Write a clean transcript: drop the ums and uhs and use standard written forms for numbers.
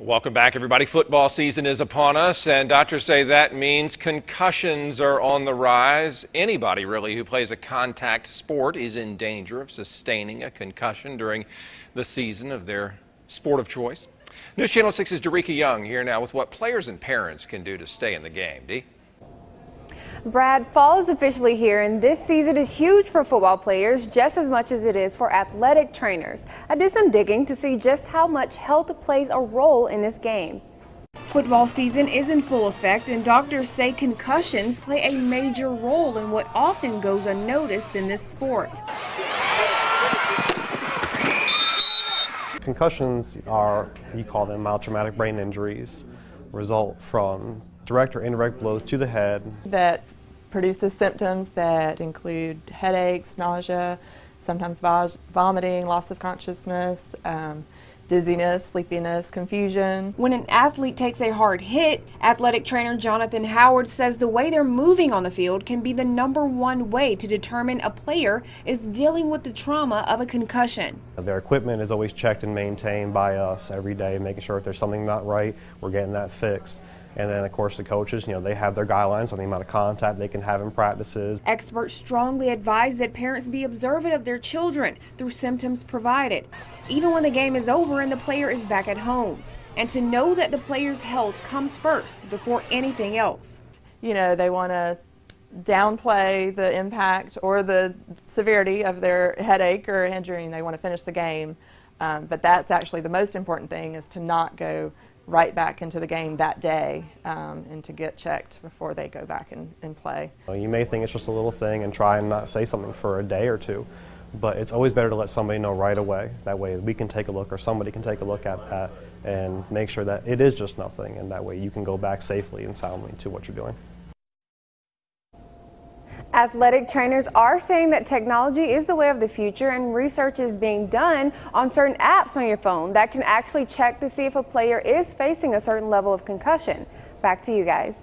Welcome back, everybody. Football season is upon us, and doctors say that means concussions are on the rise. Anybody, really, who plays a contact sport is in danger of sustaining a concussion during the season of their sport of choice. News Channel 6's Jerika Young here now with what players and parents can do to stay in the game. Dee? Brad, fall is officially here, and this season is huge for football players just as much as it is for athletic trainers. I did some digging to see just how much health plays a role in this game. Football season is in full effect, and doctors say concussions play a major role in what often goes unnoticed in this sport. Concussions are, you call them mild traumatic brain injuries, result from direct or indirect blows to the head that produces symptoms that include headaches, nausea, sometimes vomiting, loss of consciousness, dizziness, sleepiness, confusion. When an athlete takes a hard hit, athletic trainer Jonathan Howard says the way they're moving on the field can be the #1 way to determine a player is dealing with the trauma of a concussion. Their equipment is always checked and maintained by us every day, making sure if there's something not right, we're getting that fixed. And then, of course, the coaches, they have their guidelines on the amount of contact they can have in practices. Experts strongly advise that parents be observant of their children through symptoms provided, even when the game is over and the player is back at home. And to know that the player's health comes first before anything else. They want to downplay the impact or the severity of their headache or injury, and they want to finish the game. But that's actually the most important thing, is to not go right back into the game that day and to get checked before they go back and play. You may think it's just a little thing and try and not say something for a day or two, but it's always better to let somebody know right away. That way we can take a look, or somebody can take a look at that and make sure that it is just nothing, and that way you can go back safely and soundly to what you're doing. Athletic trainers are saying that technology is the way of the future, and research is being done on certain apps on your phone that can actually check to see if a player is facing a certain level of concussion. Back to you guys.